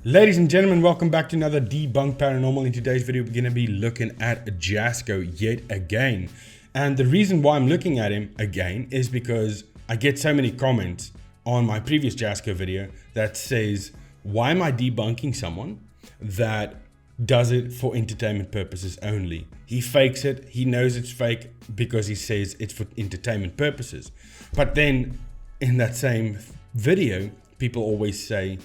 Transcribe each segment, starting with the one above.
Ladies and gentlemen, welcome back to another Debunked Paranormal. In today's video, we're going to be looking at Jasko yet again. And the reason why I'm looking at him again is because I get so many comments on my previous Jasko video that says, why am I debunking someone that does it for entertainment purposes only? He fakes it, he knows it's fake because he says it's for entertainment purposes. But then in that same video, people always say,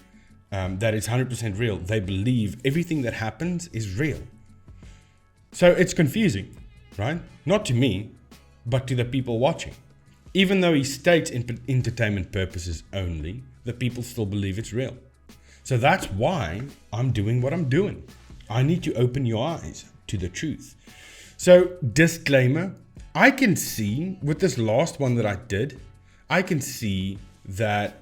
that it's 100% real. They believe everything that happens is real. So it's confusing, right? Not to me, but to the people watching. Even though he states entertainment purposes only, the people still believe it's real. So that's why I'm doing what I'm doing. I need to open your eyes to the truth. So disclaimer, I can see with this last one that I did, I can see that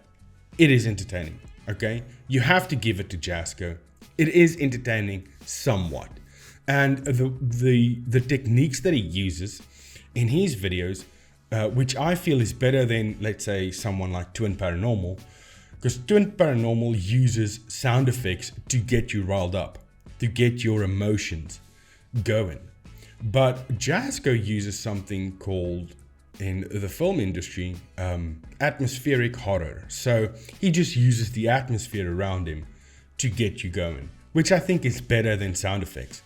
it is entertaining. Okay, you have to give it to Jasko. It is entertaining somewhat, and the techniques that he uses in his videos, which I feel is better than, let's say, someone like Twin Paranormal, because Twin Paranormal uses sound effects to get you riled up, to get your emotions going. But Jasko uses something called, in the film industry, atmospheric horror. So he just uses the atmosphere around him to get you going, which I think is better than sound effects.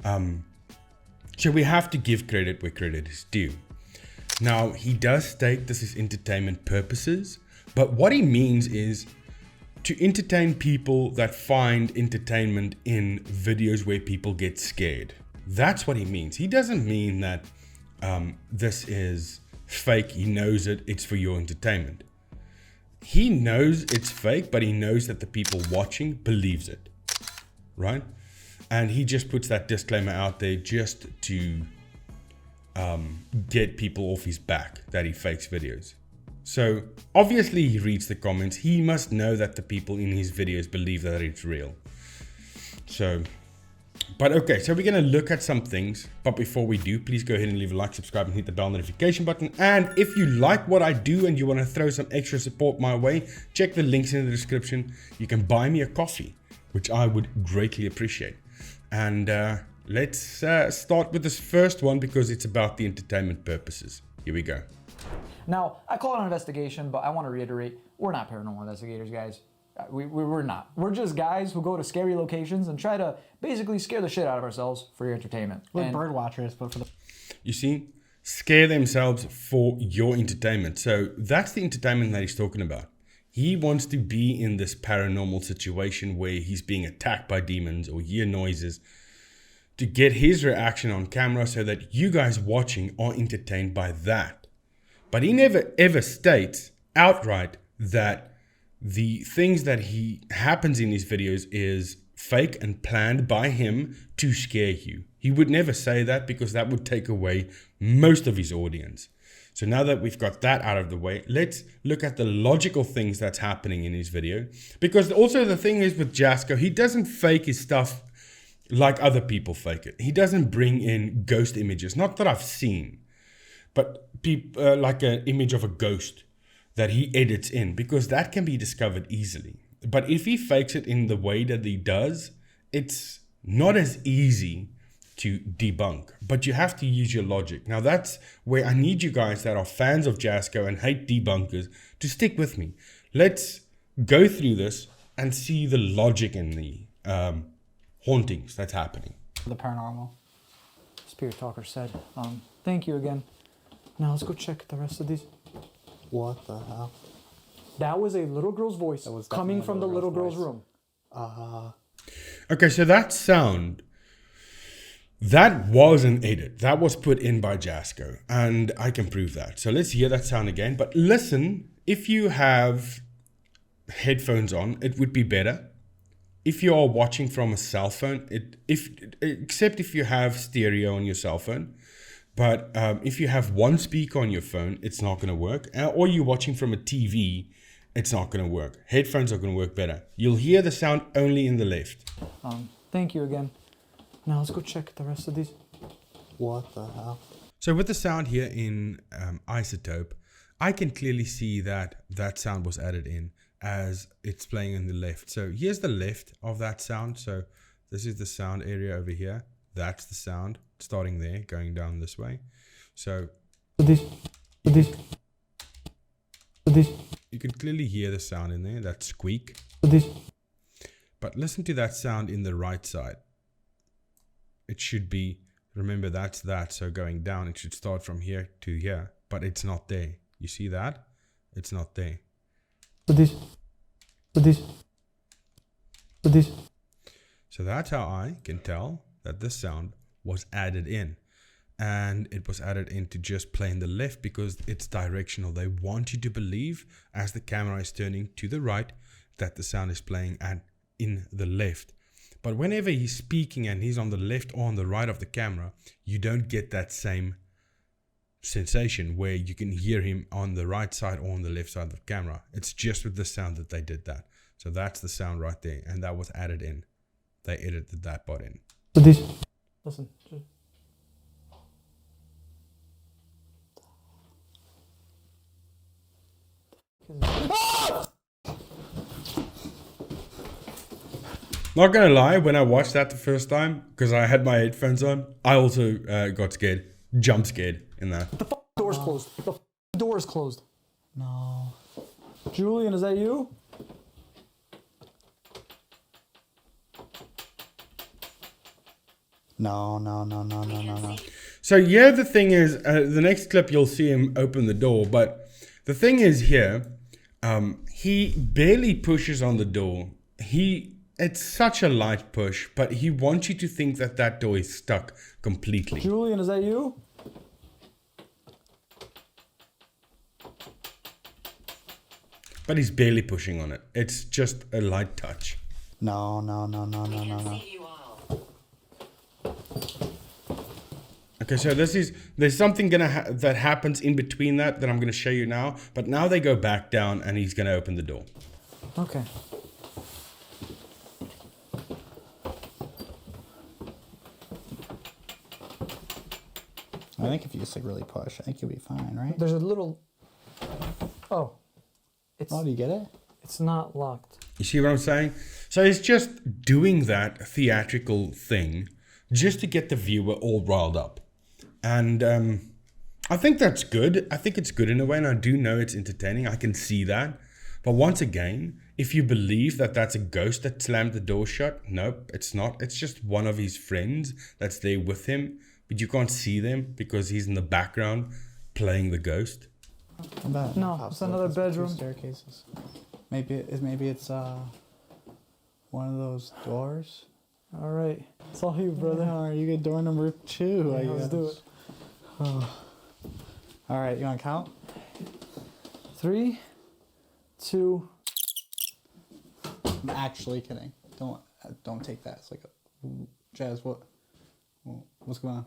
So we have to give credit where credit is due. Now, he does state this is entertainment purposes, but what he means is to entertain people that find entertainment in videos where people get scared. That's what he means. He doesn't mean that this is fake. He knows it, it's for your entertainment. He knows it's fake, but he knows that the people watching believes it, right? And he just puts that disclaimer out there just to get people off his back that he fakes videos. So obviously he reads the comments. He must know that the people in his videos believe that it's real. But okay, so we're going to look at some things. But before we do, please go ahead and leave a like, subscribe, and hit the bell notification button. And if you like what I do and you want to throw some extra support my way, check the links in the description. You can buy me a coffee, which I would greatly appreciate. And let's start with this first one because it's about the entertainment purposes. Here we go. Now, I call it an investigation, but I want to reiterate, we're not paranormal investigators, guys. We're not. We're just guys who go to scary locations and try to basically scare the shit out of ourselves for your entertainment. We're bird watchers, but for the... You see? Scare themselves for your entertainment. So that's the entertainment that he's talking about. He wants to be in this paranormal situation where he's being attacked by demons or hear noises to get his reaction on camera so that you guys watching are entertained by that. But he never ever states outright that the things that happens in his videos is fake and planned by him to scare you. He would never say that because that would take away most of his audience. So now that we've got that out of the way, let's look at the logical things that's happening in his video. Because also the thing is with Jasko, he doesn't fake his stuff like other people fake it. He doesn't bring in ghost images, not that I've seen, but like an image of a ghost that he edits in, because that can be discovered easily. But if he fakes it in the way that he does, it's not as easy to debunk, but you have to use your logic. Now that's where I need you guys that are fans of Jasko and hate debunkers to stick with me. Let's go through this and see the logic in the hauntings that's happening. The paranormal. Spirit Talker said, thank you again. Now let's go check the rest of these. What the hell? That was a little girl's voice coming from the little girl's room. Okay, so that sound, that was an edit. That was put in by Jasko, and I can prove that. So let's hear that sound again. But listen, if you have headphones on, it would be better. If you are watching from a cell phone, except if you have stereo on your cell phone. But if you have one speaker on your phone, it's not going to work. Or you're watching from a TV, it's not going to work. Headphones are going to work better. You'll hear the sound only in the left. Thank you again. Now let's go check the rest of these. What the hell? So with the sound here in Isotope, I can clearly see that that sound was added in. as it's playing in the left. So here's the left of that sound. So this is the sound area over here. That's the sound starting there, going down this way. So you can clearly hear the sound in there, that squeak. But listen to that sound in the right side. It should be, remember that's that, so going down, it should start from here to here, but it's not there. You see that? It's not there. So that's how I can tell that this sound was added in. And it was added in to just play in the left because it's directional. They want you to believe as the camera is turning to the right that the sound is playing in the left. But whenever he's speaking and he's on the left or on the right of the camera, you don't get that same sensation where you can hear him on the right side or on the left side of the camera. It's just with the sound that they did that. So that's the sound right there, and that was added in. They edited that part in. Listen. Not gonna lie, when I watched that the first time, because I had my headphones on, I also got scared, jump scared in that. The door's closed. The door is closed. No. Julian, is that you? No. So yeah, the thing is, the next clip you'll see him open the door, but the thing is here, he barely pushes on the door. It's such a light push, but he wants you to think that that door is stuck completely. Julian, is that you? But he's barely pushing on it. It's just a light touch. No. Okay, so there's something that happens in between that I'm gonna show you now. But now they go back down and he's gonna open the door. Okay. I think if you just like really push, I think you'll be fine, right? There's a little. Oh. Oh, do you get it? It's not locked. You see what I'm saying? So he's just doing that theatrical thing just to get the viewer all riled up. And I think that's good. I think it's good in a way, and I do know it's entertaining. I can see that. But once again, if you believe that that's a ghost that slammed the door shut, nope, it's not. It's just one of his friends that's there with him, but you can't see them because he's in the background playing the ghost. No, it's another bedroom. Staircases. Maybe it's one of those doors. All right, it's all you, brother. All right, you get door number 2. Yeah, let's do it. Oh. All right, you want to count? 3, 2. I'm actually kidding. Don't take that. It's like Jazz. What's going on?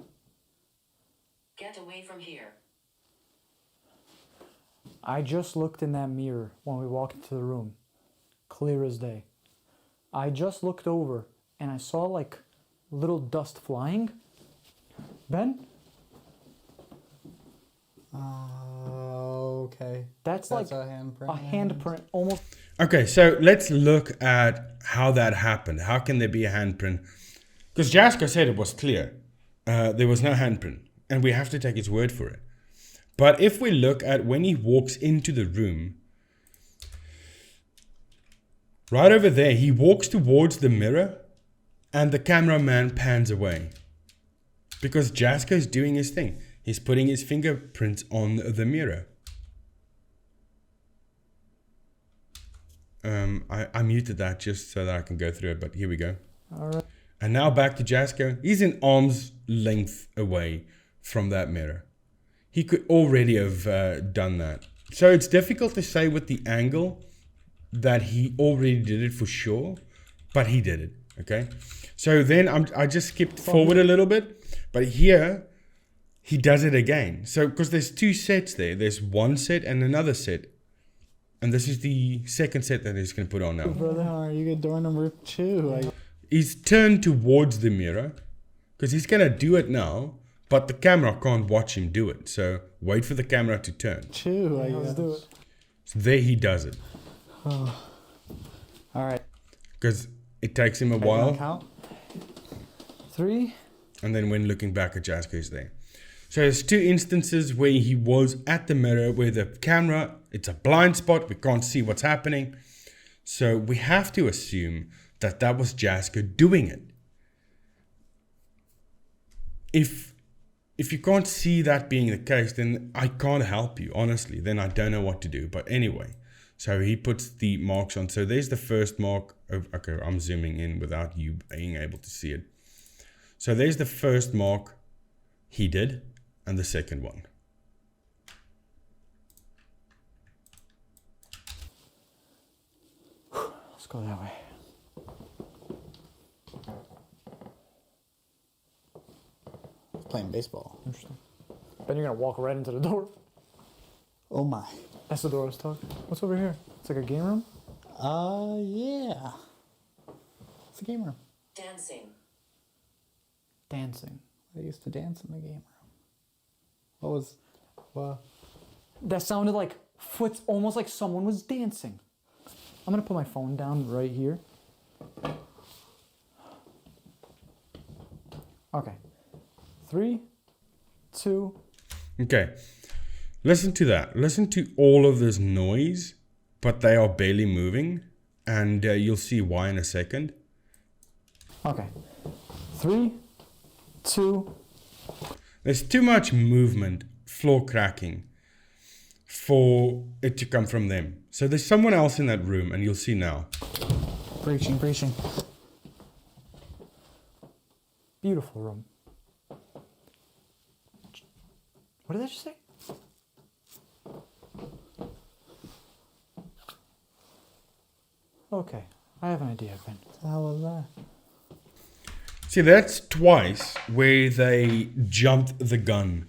Get away from here. I just looked in that mirror when we walked into the room. Clear as day. I just looked over and I saw like little dust flying. Ben? Okay. That's like a handprint. A handprint almost. Okay, so let's look at how that happened. How can there be a handprint? Because Jasko said it was clear. There was no handprint. And we have to take his word for it. But if we look at when he walks into the room, right over there, he walks towards the mirror and the cameraman pans away. Because Jasko is doing his thing. He's putting his fingerprints on the mirror. I muted that just so that I can go through it, but here we go. All right. And now back to Jasko. He's an arm's length away from that mirror. He could already have done that. So it's difficult to say with the angle that he already did it for sure, but he did it, okay? So then I just skipped forward a little bit, but here he does it again. So because there's 2 sets there. There's one set and another set. And this is the second set that he's going to put on now. Brother, all right, you get door number 2. He's turned towards the mirror because he's going to do it now, but the camera can't watch him do it. So wait for the camera to turn. 2, I guess. Let's do it. So there he does it. All right. Because it takes him a Okay, you wanna while. count? 3. And then when looking back at Jasko is there. So there's 2 instances where he was at the mirror where the camera, it's a blind spot. We can't see what's happening. So we have to assume that that was Jasko doing it. If you can't see that being the case, then I can't help you, honestly. Then I don't know what to do. But anyway, so he puts the marks on. So there's the first mark. Okay, I'm zooming in without you being able to see it. So there's the first mark he did, and the second one. Let's go that way. Playing baseball. Interesting. Then you're gonna walk right into the door. Oh my. That's the door I was talking. What's over here? It's like a game room? Yeah. It's a game room. Dancing. Dancing. I used to dance in the game room. What? That sounded like foot, almost like someone was dancing. I'm gonna put my phone down right here. Okay. 3, 2. Okay, listen to that. Listen to all of this noise, but they are barely moving, and you'll see why in a second. Okay. 3, 2. There's too much movement, floor cracking, for it to come from them. So there's someone else in that room, and you'll see now. Preaching. Beautiful room. What did I just say? Okay, I have an idea, Ben. What the hell was that? See, that's twice where they jumped the gun.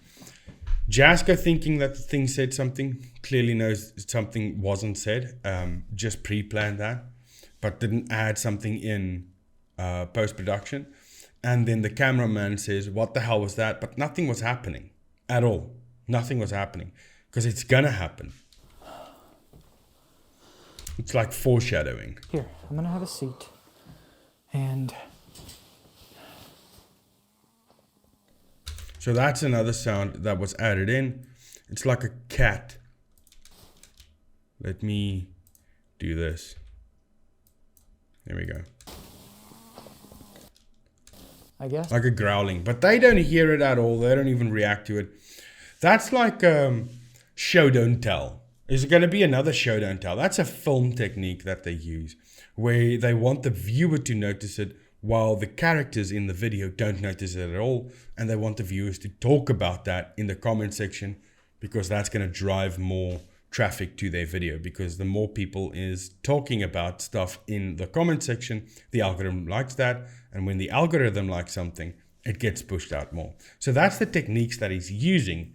Jasko, thinking that the thing said something, clearly knows something wasn't said, just pre-planned that, but didn't add something in post-production. And then the cameraman says, what the hell was that? But nothing was happening at all. Nothing was happening because it's gonna happen. It's like foreshadowing. Here, I'm gonna have a seat. And So that's another sound that was added in. It's like a cat. Let me do this. There we go. I guess. Like a growling. But they don't hear it at all. They don't even react to it. That's like show don't tell. Is going to be another show don't tell. That's a film technique that they use where they want the viewer to notice it while the characters in the video don't notice it at all, and they want the viewers to talk about that in the comment section because that's going to drive more traffic to their video, because the more people is talking about stuff in the comment section, the algorithm likes that, and when the algorithm likes something, it gets pushed out more. So that's the techniques that he's using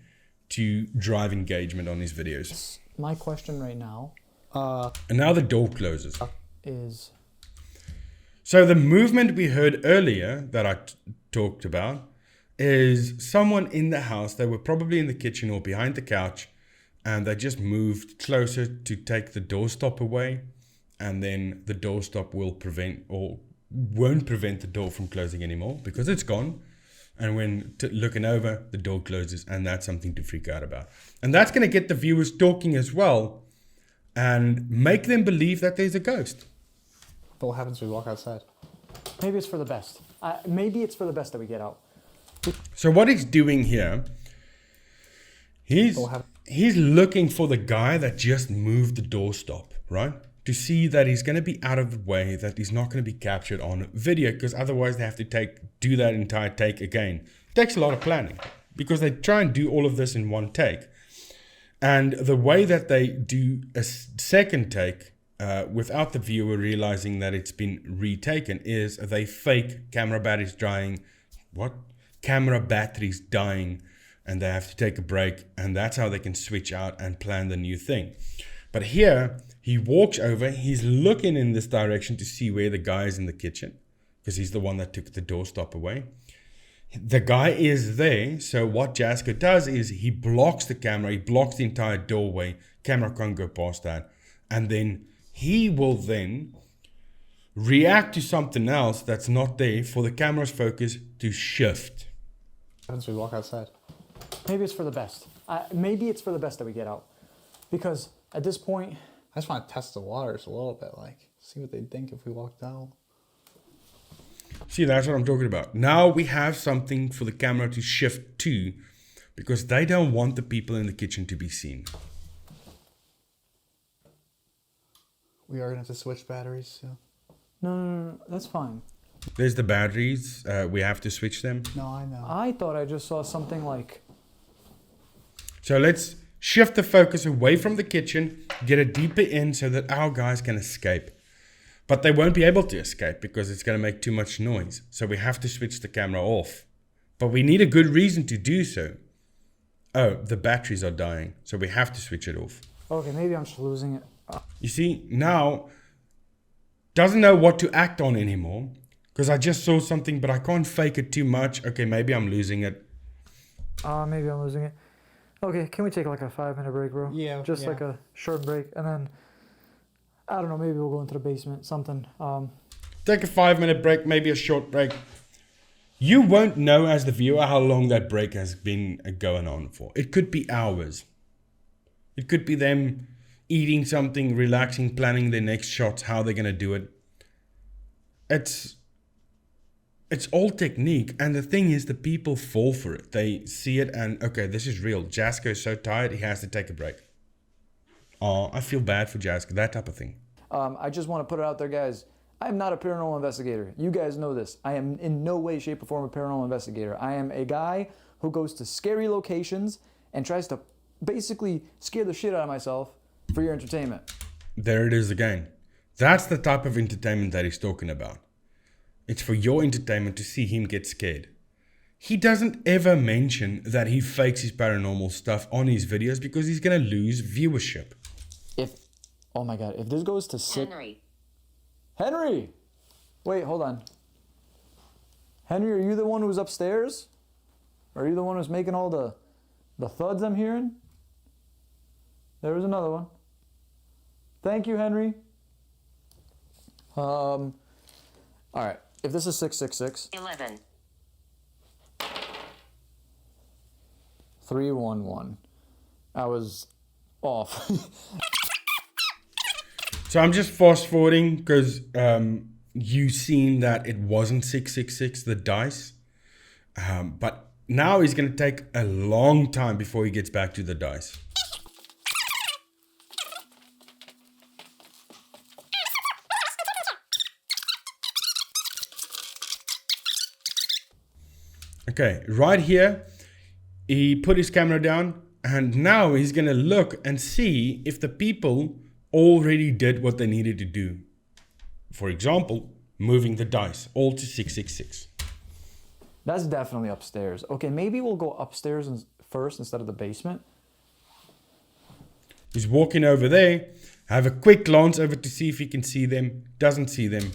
to drive engagement on his videos. My question right now And now the door closes. is... So the movement we heard earlier that I talked about is someone in the house. They were probably in the kitchen or behind the couch, and they just moved closer to take the doorstop away, and then the doorstop will prevent or won't prevent the door from closing anymore because it's gone. And when looking over, the door closes, and that's something to freak out about. And that's going to get the viewers talking as well and make them believe that there's a ghost. But what happens when we walk outside? Maybe it's for the best. Maybe it's for the best that we get out. So what he's doing here, he's looking for the guy that just moved the doorstop, right? To see that he's going to be out of the way, that he's not going to be captured on video, because otherwise they have to do that entire take again. It takes a lot of planning because they try and do all of this in one take. And the way that they do a second take without the viewer realizing that it's been retaken is they fake camera batteries dying. Camera batteries dying, and they have to take a break, and that's how they can switch out and plan the new thing. But here, he walks over, he's looking in this direction to see where the guy is in the kitchen, because he's the one that took the doorstop away. The guy is there, so what Jasko does is he blocks the camera, he blocks the entire doorway, camera can't go past that, and then he will then react to something else that's not there for the camera's focus to shift. Once we walk outside. Maybe it's for the best. Maybe it's for the best that we get out. Because at this point... I just want to test the waters a little bit, like, see what they'd think if we walked out. See, that's what I'm talking about. Now we have something for the camera to shift to, because they don't want the people in the kitchen to be seen. We are going to have to switch batteries, so. No, that's fine. There's the batteries. We have to switch them. No, I know. I thought I just saw something like... So let's shift the focus away from the kitchen, get it deeper in so that our guys can escape. But they won't be able to escape because it's going to make too much noise. So we have to switch the camera off. But we need a good reason to do so. Oh, the batteries are dying. So we have to switch it off. Okay, maybe I'm just losing it. You see, now doesn't know what to act on anymore. Because I just saw something, but I can't fake it too much. Okay, maybe I'm losing it. Maybe I'm losing it. Okay, can we take like a 5-minute break, bro? Yeah. Just like a short break, and then I don't know. Maybe we'll go into the basement. Something. Take a 5-minute break, maybe a short break. You won't know as the viewer how long that break has been going on for. It could be hours. It could be them eating something, relaxing, planning their next shots, how they're gonna do it. It's all technique, and the thing is, the people fall for it. They see it and, okay, this is real. Jasko is so tired, he has to take a break. Oh, I feel bad for Jasko, that type of thing. I just want to put it out there, guys. I am not a paranormal investigator. You guys know this. I am in no way, shape, or form a paranormal investigator. I am a guy who goes to scary locations and tries to basically scare the shit out of myself for your entertainment. There it is again. That's the type of entertainment that he's talking about. It's for your entertainment to see him get scared. He doesn't ever mention that he fakes his paranormal stuff on his videos because he's going to lose viewership. Oh my God, if this goes to Henry! Wait, hold on. Henry, are you the one who's upstairs? Are you the one who's making all the thuds I'm hearing? There was another one. Thank you, Henry. All right. If this is 666. 11. 311. I was off. So I'm just fast forwarding because you seen that it wasn't 666, the dice. But now he's going to take a long time before he gets back to the dice. Okay, right here, he put his camera down and now he's going to look and see if the people already did what they needed to do. For example, moving the dice all to 666. That's definitely upstairs. Okay, maybe we'll go upstairs first instead of the basement. He's walking over there, have a quick glance over to see if he can see them. Doesn't see them.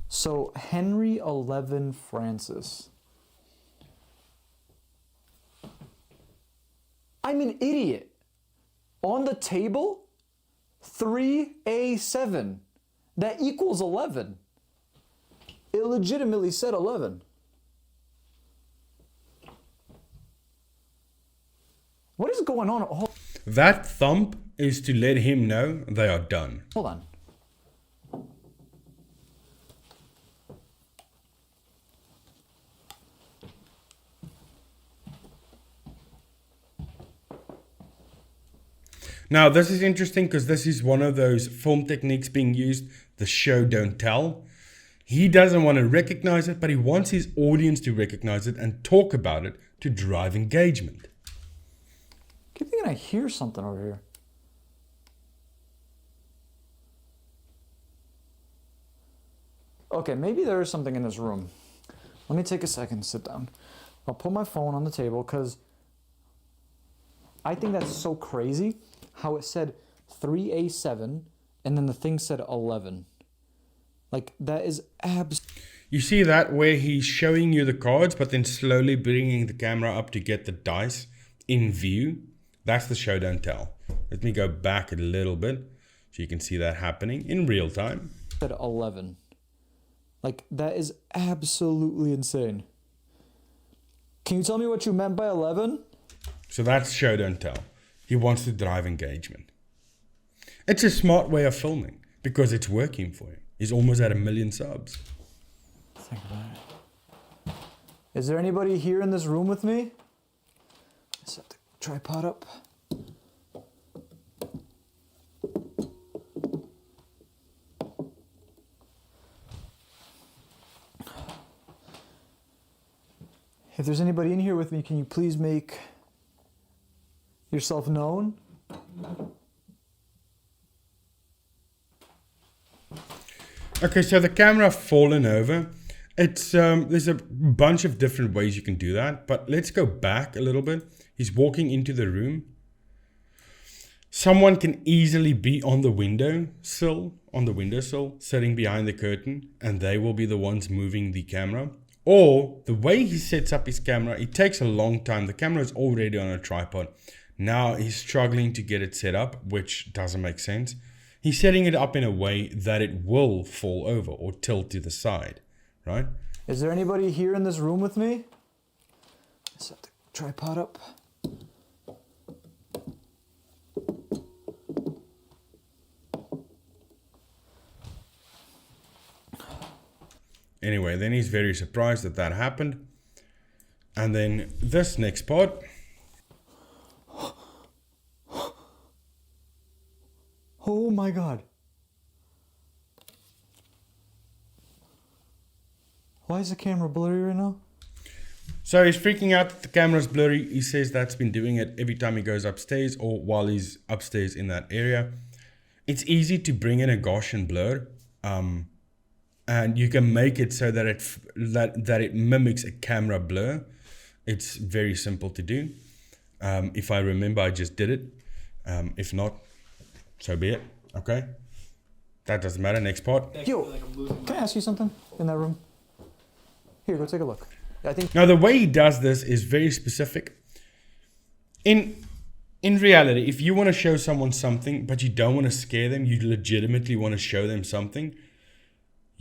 So, Henry 11 Francis. I'm an idiot. On the table, 3A7. That equals 11. It legitimately said 11. What is going on? That thump is to let him know they are done. Hold on. Now, this is interesting because this is one of those film techniques being used, the show don't tell. He doesn't want to recognize it, but he wants his audience to recognize it and talk about it to drive engagement. I keep thinking I hear something over here. Okay, maybe there is something in this room. Let me take a second, sit down. I'll put my phone on the table because I think that's so crazy how it said 3A7 and then the thing said 11. Like, that is You see that where he's showing you the cards, but then slowly bringing the camera up to get the dice in view? That's the show don't tell. Let me go back a little bit. So you can see that happening in real time. At 11. Like, that is absolutely insane. Can you tell me what you meant by 11? So that's show don't tell. He wants to drive engagement. It's a smart way of filming because it's working for him. He's almost at 1 million subs. Think about it. Is there anybody here in this room with me? Set the tripod up. If there's anybody in here with me, can you please make yourself known? Okay, so the camera fallen over. It's there's a bunch of different ways you can do that, but let's go back a little bit. He's walking into the room. Someone can easily be on the windowsill, sitting behind the curtain, and they will be the ones moving the camera. Or the way he sets up his camera, it takes a long time. The camera is already on a tripod. Now he's struggling to get it set up, which doesn't make sense. He's setting it up in a way that it will fall over or tilt to the side, right? Is there anybody here in this room with me? Set the tripod up. Anyway, then he's very surprised that that happened. And then this next part. Oh my God. Why is the camera blurry right now? So he's freaking out that the camera's blurry. He says that's been doing it every time he goes upstairs or while he's upstairs in that area. It's easy to bring in a Gaussian blur. And you can make it so that it mimics a camera blur. It's very simple to do. If I remember, I just did it. If not, so be it. Okay, that doesn't matter. Next part. Yo, can I ask you something in that room? Here, go take a look. I think. Now the way he does this is very specific. In reality, if you want to show someone something, but you don't want to scare them, you legitimately want to show them something.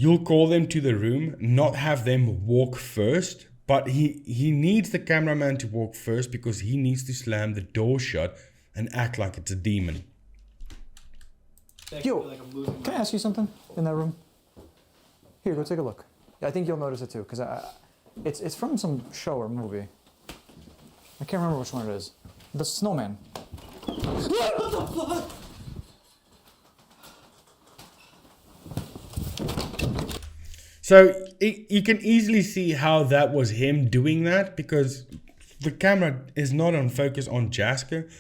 You'll call them to the room, not have them walk first, but he needs the cameraman to walk first because he needs to slam the door shut and act like it's a demon. Yo, can I ask you something in that room? Here, go take a look. I think you'll notice it too, because it's from some show or movie. I can't remember which one it is. The snowman. What the fuck? So you can easily see how that was him doing that because the camera is not on focus on Jasko.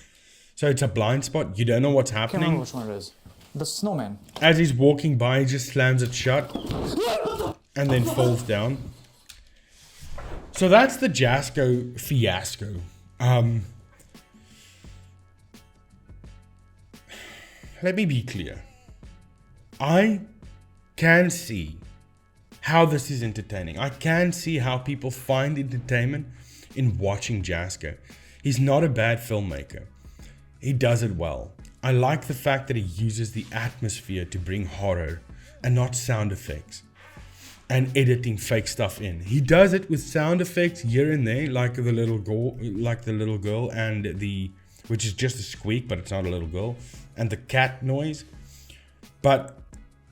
So it's a blind spot. You don't know what's I can't remember happening. which one it is. The snowman. As he's walking by, he just slams it shut and then falls down. So that's the Jasko fiasco. Let me be clear. I can see how this is entertaining. I can see how people find entertainment in watching Jasko. He's not a bad filmmaker. He does it well. I like the fact that he uses the atmosphere to bring horror and not sound effects and editing fake stuff in. He does it with sound effects here and there, like the little girl and which is just a squeak, but it's not a little girl, and the cat noise. But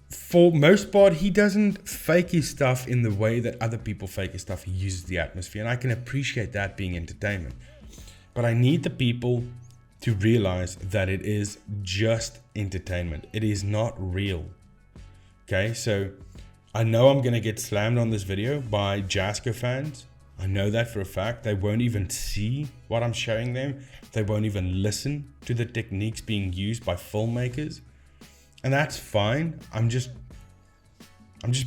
for most part, he doesn't fake his stuff in the way that other people fake his stuff. He uses the atmosphere, and I can appreciate that being entertainment. But I need the people to realize that it is just entertainment. It is not real. Okay, so I know I'm going to get slammed on this video by Jasko fans. I know that for a fact. They won't even see what I'm showing them. They won't even listen to the techniques being used by filmmakers. And that's fine. I'm just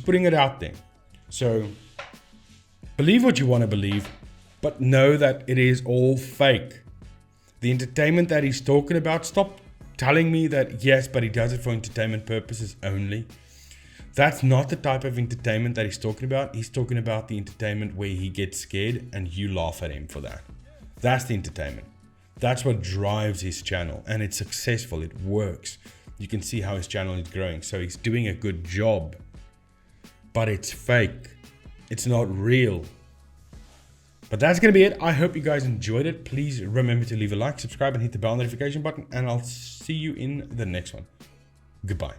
putting it out there. So believe what you want to believe, but know that it is all fake. The entertainment that he's talking about, stop telling me that yes, but he does it for entertainment purposes only. That's not the type of entertainment that he's talking about. He's talking about the entertainment where he gets scared and you laugh at him for that. That's the entertainment. That's what drives his channel, and it's successful. It works. you can see how his channel is growing. So he's doing a good job, but it's fake. It's not real. But that's going to be it. I hope you guys enjoyed it. Please remember to leave a like, subscribe, and hit the bell notification button. And I'll see you in the next one. Goodbye.